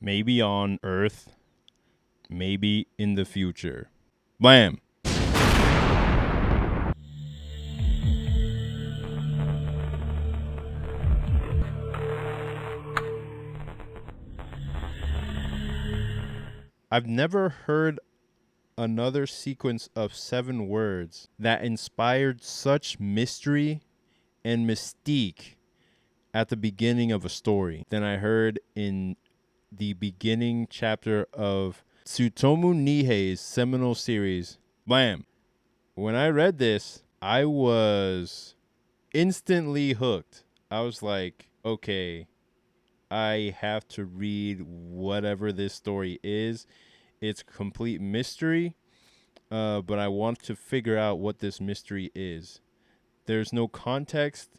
Maybe on Earth, maybe in the future. Blam! I've never heard another sequence of 7 words that inspired such mystery and mystique at the beginning of a story than I heard in the beginning chapter of Tsutomu Nihei's seminal series, Blam. When I read this, I was instantly hooked. I was like, okay, I have to read whatever this story is. It's complete mystery, but I want to figure out what this mystery is. There's no context,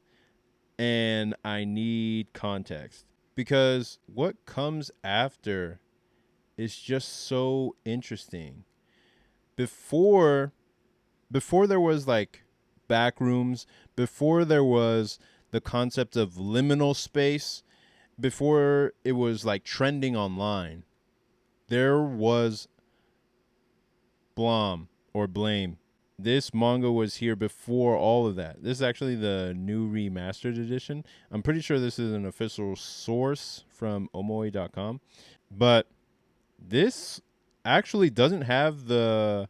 and I need context because what comes after is just so interesting. Before before there was like back rooms, before there was the concept of liminal space, before it was like trending online, there was Blom or Blame. This manga was here before all of that. This is actually the new remastered edition. I'm pretty sure this is an official source from omoi.com. But this actually doesn't have the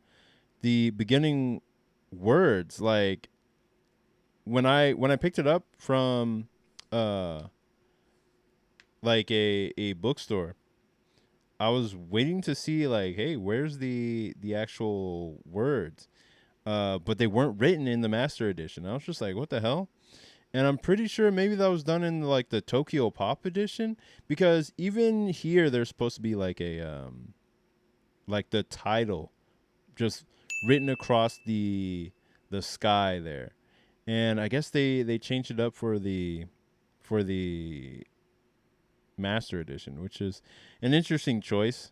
beginning words. Like when I picked it up from uh like a bookstore, I was waiting to see like, hey, where's the actual words? But they weren't written in the master edition. I was just like, what the hell? And I'm pretty sure maybe that was done in like the Tokyo Pop edition, because even here there's supposed to be like the title just written across the sky there. And I guess they changed it up for the master edition, which is an interesting choice.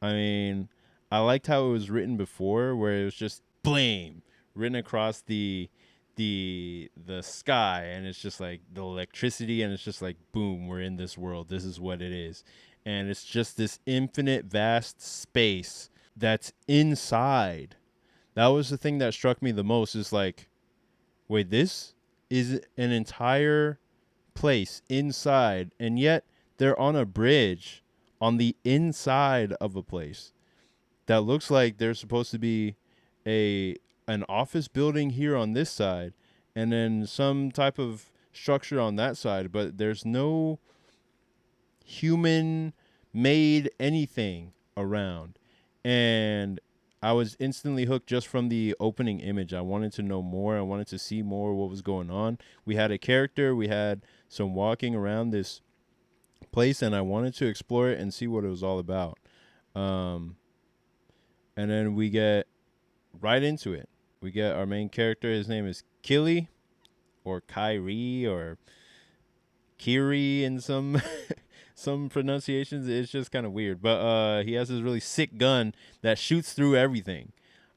I mean, I liked how it was written before, where it was just blame written across the sky, and it's just like the electricity, and it's just like boom, we're in this world. This is what it is, and it's just this infinite, vast space that's inside. That was the thing that struck me the most. Is like, wait, this is an entire place inside, and yet they're on a bridge on the inside of a place that looks like there's supposed to be a an office building here on this side and then some type of structure on that side, but there's no human made anything around. And I was instantly hooked just from the opening image. I wanted to know more. I wanted to see more what was going on. We had a character, we had some walking around this place, and I wanted to explore it and see what it was all about. Um, and then we get right into it. We get our main character. His name is Killy or Kyrie or Kiri in some some pronunciations. It's just kind of weird. But he has this really sick gun that shoots through everything.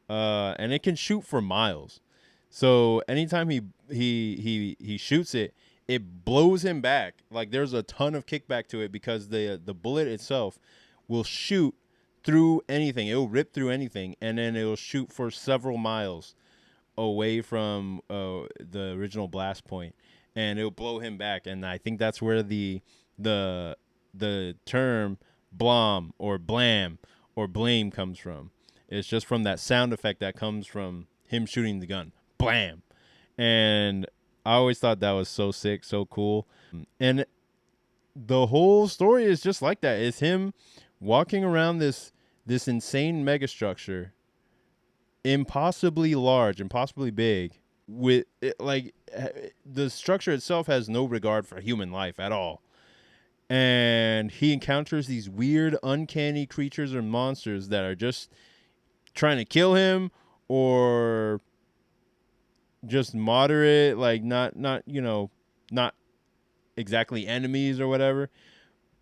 And it can shoot for miles. So anytime he shoots it, it blows him back. Like there's a ton of kickback to it because the bullet itself will shoot through anything. It will rip through anything, and then it will shoot for several miles away from the original blast point, and it'll blow him back. And I think that's where the the term blom or blam or blame comes from. It's just from that sound effect that comes from him shooting the gun. Blam. And I always thought that was so sick, so cool. And the whole story is just like that. It's him walking around this insane megastructure, impossibly large, impossibly big, with like the structure itself has no regard for human life at all. And he encounters these weird, uncanny creatures or monsters that are just trying to kill him, or just moderate, like not not exactly enemies or whatever.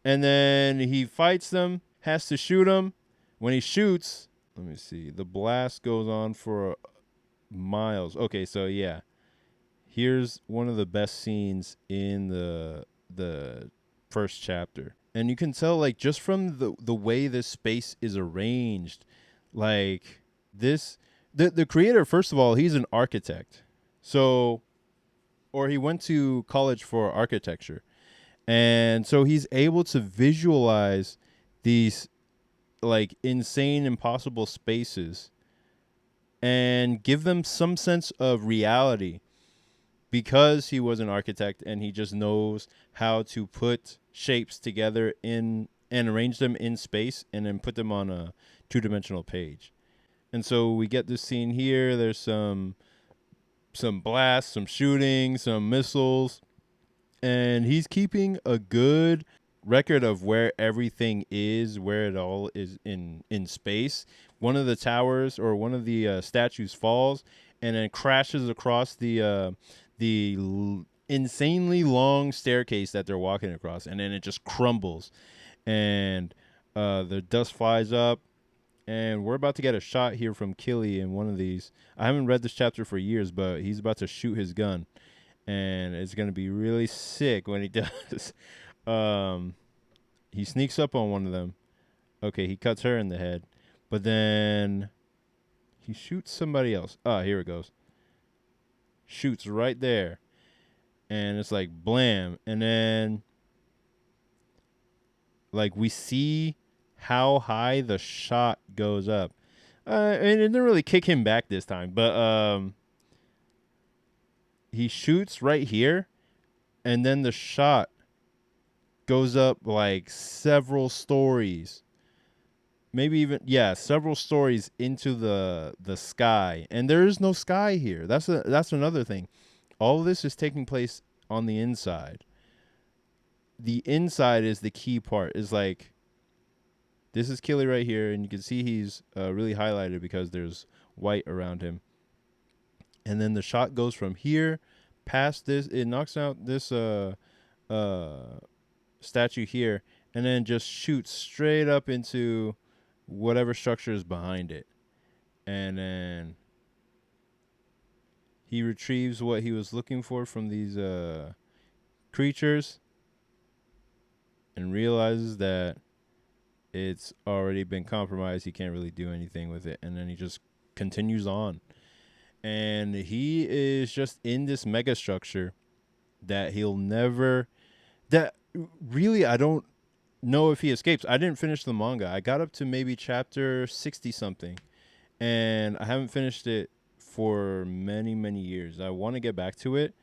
And then he fights them, has to shoot them. When he shoots, let me see, the blast goes on for miles. Okay, so yeah, here's one of the best scenes in the first chapter. And you can tell, like, just from the way this space is arranged, like this, the creator, first of all, he's an architect. So, or he went to college for architecture. And so he's able to visualize these like insane impossible spaces and give them some sense of reality, because he was an architect and he just knows how to put shapes together in and arrange them in space and then put them on a two-dimensional page. And so we get this scene here. There's some blasts, some shooting, some missiles, and he's keeping a good record of where everything is, where it all is in space. One of the towers or one of the statues falls and then crashes across the insanely long staircase that they're walking across, and then it just crumbles, and the dust flies up. And we're about to get a shot here from Killy in one of these. I haven't read this chapter for years, but he's about to shoot his gun, and it's gonna be really sick when he does. um, he sneaks up on one of them. Okay, he cuts her in the head, but then he shoots somebody else. Ah, here it goes. Shoots right there, and it's like blam, and then like we see how high the shot goes up. And it didn't really kick him back this time, but he shoots right here, and then the shot goes up like several stories, maybe even, yeah, several stories into the sky, and there is no sky here. That's another thing. All of this is taking place on the inside. The inside is the key part. Is like, this is Killy right here, and you can see he's really highlighted because there's white around him. And then the shot goes from here past this. It knocks out this statue here, and then just shoots straight up into whatever structure is behind it. And then he retrieves what he was looking for from these creatures and realizes that it's already been compromised. He can't really do anything with it. And then he just continues on. And he is just in this mega structure that he'll never, that really, I don't know if he escapes. I didn't finish the manga. I got up to maybe chapter 60 something, and I haven't finished it for many, many years. I want to get back to it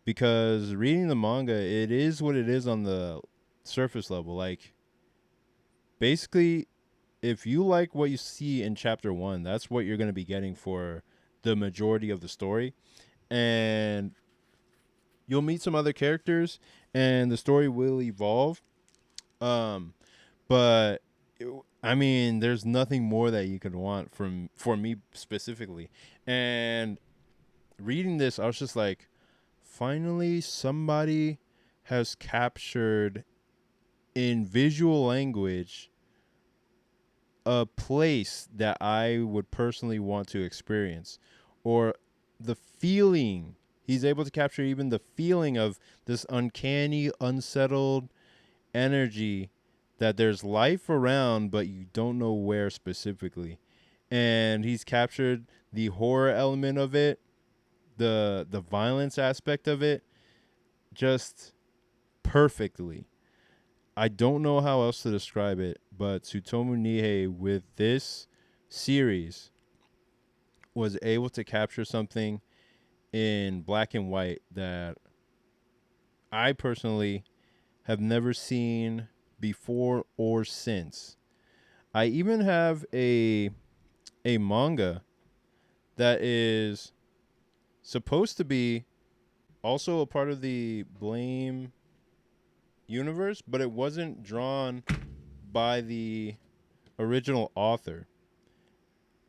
because reading the manga, it is what it is on the surface level. Like, basically, if you like what you see in chapter 1, that's what you're going to be getting for the majority of the story. And you'll meet some other characters and the story will evolve. But I mean, there's nothing more that you could want from for me specifically. And reading this, I was just like, finally somebody has captured in visual language a place that I would personally want to experience, or the feeling. He's able to capture even the feeling of this uncanny, unsettled energy that there's life around, but you don't know where specifically. And he's captured the horror element of it, the violence aspect of it, just perfectly. I don't know how else to describe it, but Tsutomu Nihei with this series was able to capture something in black and white that I personally have never seen before or since. I even have a manga that is supposed to be also a part of the Blame universe, but it wasn't drawn by the original author.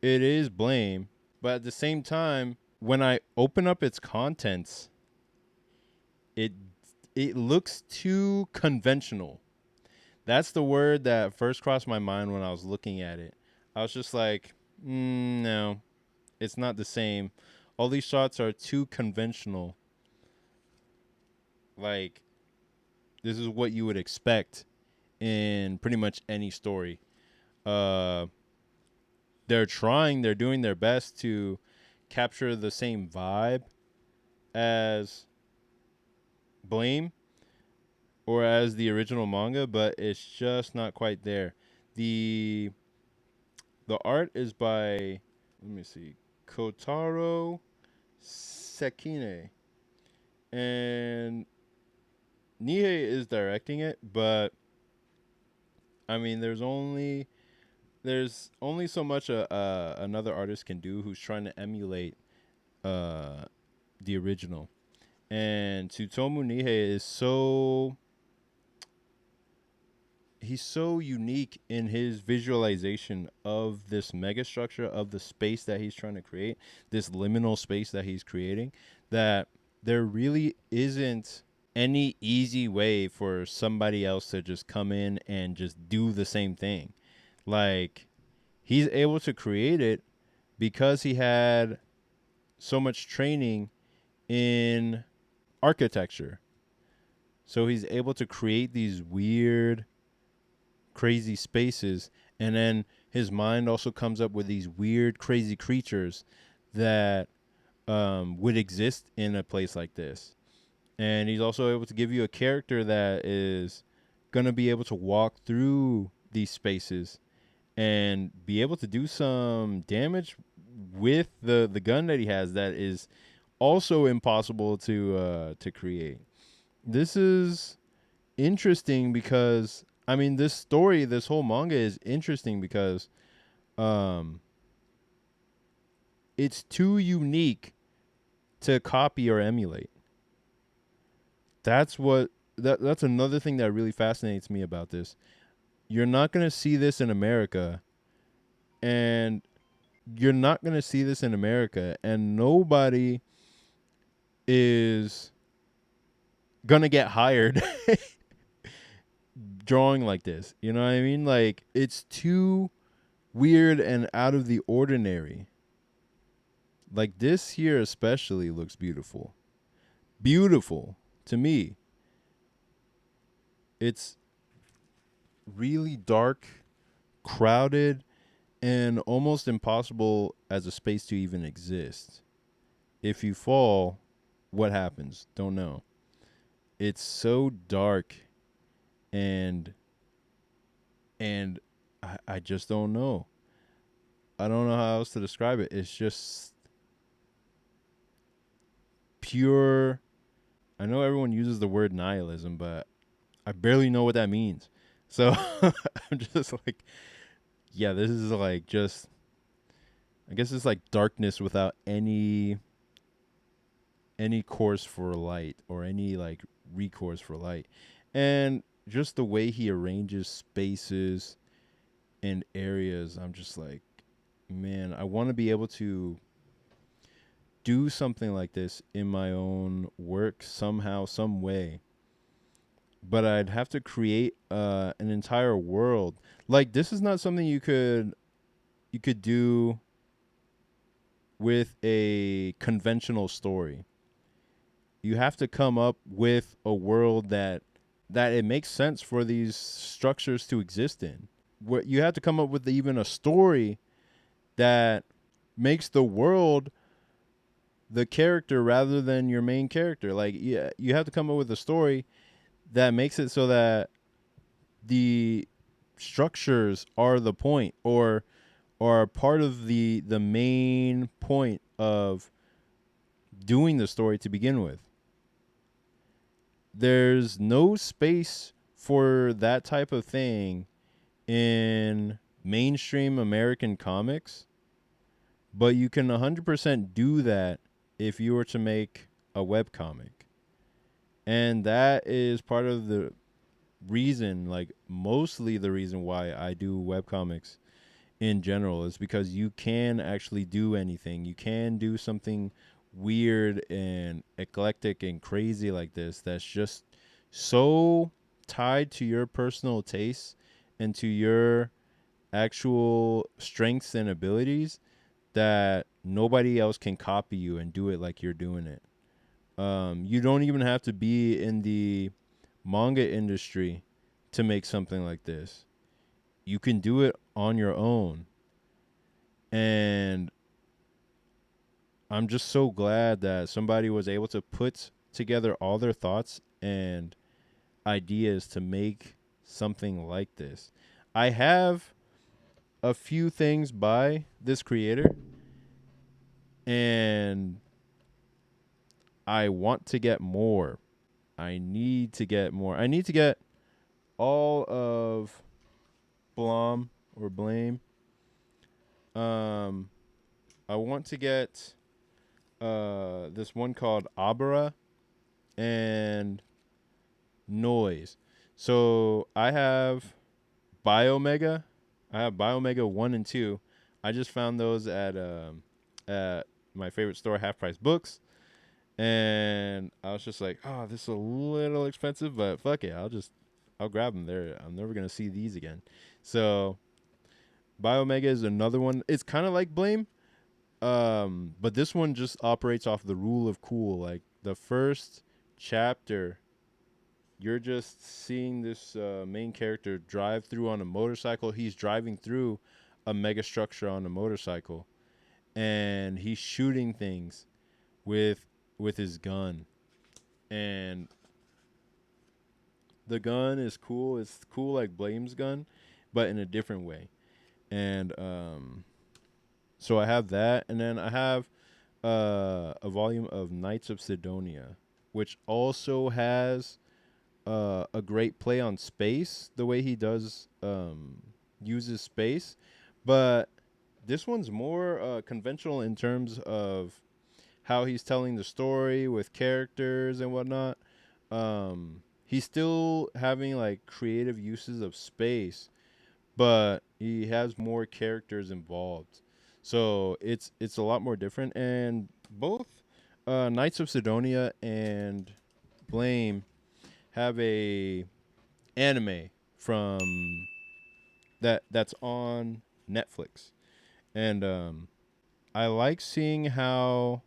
It is Blame, but at the same time, when I open up its contents, it looks too conventional. That's the word that first crossed my mind when I was looking at it. I was just like, no, it's not the same. All these shots are too conventional. Like, this is what you would expect in pretty much any story. Uh, they're doing their best to capture the same vibe as Blame or as the original manga, but it's just not quite there. The the art is by, let me see, Kotaro Sekine, and Nihei is directing it, but I mean there's only so much another artist can do who's trying to emulate uh the original. And Tsutomu Nihei is he's so unique in his visualization of this megastructure, of the space that he's trying to create, this liminal space that he's creating, that there really isn't any easy way for somebody else to just come in and just do the same thing. Like, he's able to create it because he had so much training in architecture. So he's able to create these weird, crazy spaces, and then his mind also comes up with these weird, crazy creatures that would exist in a place like this. And he's also able to give you a character that is going to be able to walk through these spaces and be able to do some damage with the gun that he has that is also impossible to create. This is interesting because I mean this story, this whole manga is interesting because um it's too unique to copy or emulate. That's what that's another thing that really fascinates me about this. You're not going to see this in America, and you're not going to see this in America, and nobody is going to get hired drawing like this. You know what I mean? Like, it's too weird and out of the ordinary. Like, this here especially looks beautiful. Beautiful to me. It's really dark, crowded, and almost impossible as a space to even exist. If you fall, what happens? Don't know. It's so dark, and I just don't know. I don't know how else to describe it. It's just pure. I know everyone uses the word nihilism, but I barely know what that means. So I'm just like, yeah, this is like just, I guess it's like darkness without any course for light or any like recourse for light. And just the way he arranges spaces and areas, I'm just like, man, I want to be able to do something like this in my own work somehow, some way. But I'd have to create an entire world. Like, this is not something you could do with a conventional story. You have to come up with a world that it makes sense for these structures to exist in. Where you have to come up with even a story that makes the world the character rather than your main character. Like, yeah, you have to come up with a story that makes it so that the structures are the point or are part of the main point of doing the story to begin with. There's no space for that type of thing in mainstream American comics, but you can 100% do that if you were to make a web comic. And that is part of the reason, like mostly the reason why I do web comics in general, is because you can actually do anything. You can do something weird and eclectic and crazy like this that's just so tied to your personal tastes and to your actual strengths and abilities that nobody else can copy you and do it like you're doing it. You don't even have to be in the manga industry to make something like this. You can do it on your own. And I'm just so glad that somebody was able to put together all their thoughts and ideas to make something like this. I have a few things by this creator, and I want to get more. I need to get more. I need to get all of Blom or Blame. I want to get this one called Abra and Noise. So I have Biomega. I have Biomega 1 and 2. I just found those at my favorite store, Half Price Books. And I was just like, oh, this is a little expensive, but fuck it. I'll grab them there. I'm never going to see these again. So Biomega is another one. It's kind of like Blame. But this one just operates off the rule of cool. Like the first chapter, you're just seeing this main character drive through on a motorcycle. He's driving through a mega structure on a motorcycle, and he's shooting things with his gun. And the gun is cool. It's cool like Blame's gun, but in a different way. And so I have that, and then I have a volume of Knights of Sidonia, which also has a great play on space, the way he does uses space. But this one's more conventional in terms of how he's telling the story with characters and whatnot. He's still having like creative uses of space, but he has more characters involved. So it's a lot more different. And both Knights of Sidonia and Blame have a anime from that's on Netflix. And I like seeing how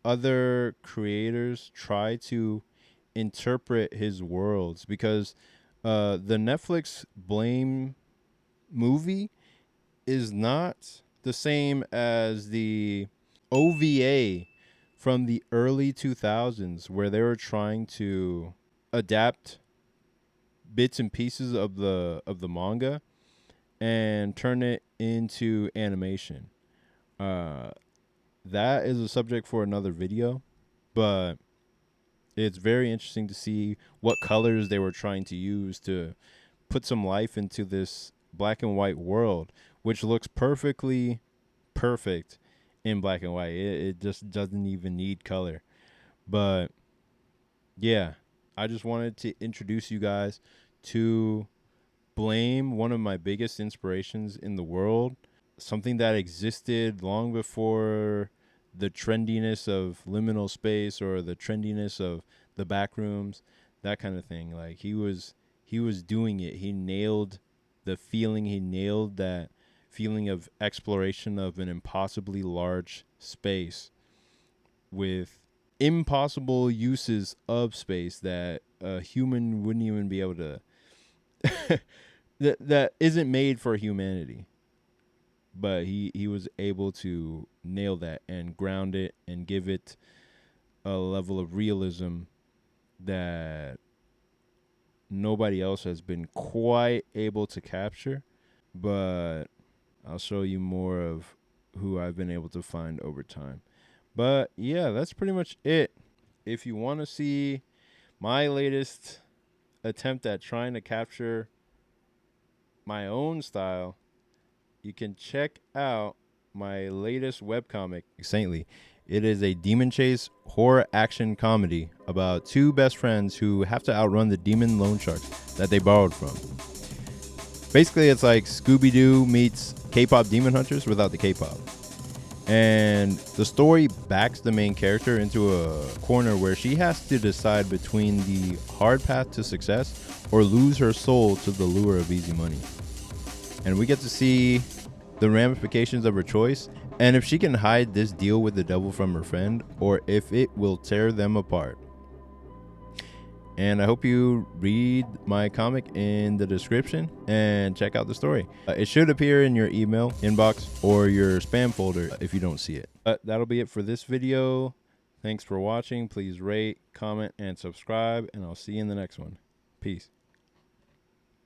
other creators try to interpret his worlds, because the Netflix Blame movie is not the same as the OVA from the early 2000s, where they were trying to adapt bits and pieces of the manga and turn it into animation. That is a subject for another video, but it's very interesting to see what colors they were trying to use to put some life into this black and white world, which looks perfectly perfect in black and white. It just doesn't even need color. But yeah, I just wanted to introduce you guys to Blame, one of my biggest inspirations in the world, something that existed long before the trendiness of liminal space or the trendiness of the back rooms, that kind of thing. Like he was doing it. He nailed the feeling. He nailed that feeling of exploration of an impossibly large space with impossible uses of space that a human wouldn't even be able to that isn't made for humanity. But he was able to nail that and ground it and give it a level of realism that nobody else has been quite able to capture. But I'll show you more of who I've been able to find over time. But yeah, that's pretty much it. If you want to see my latest attempt at trying to capture my own style, you can check out my latest webcomic, Saintly. It is a demon chase horror action comedy about two best friends who have to outrun the demon loan sharks that they borrowed from. Basically, it's like Scooby-Doo meets K-pop Demon Hunters without the K-pop. And the story backs the main character into a corner where she has to decide between the hard path to success or lose her soul to the lure of easy money. And we get to see the ramifications of her choice, and if she can hide this deal with the devil from her friend, or if it will tear them apart. And I hope you read my comic in the description and check out the story. It should appear in your email inbox or your spam folder if you don't see it. But that'll be it for this video. Thanks for watching. Please rate, comment, and subscribe, and I'll see you in the next one. Peace.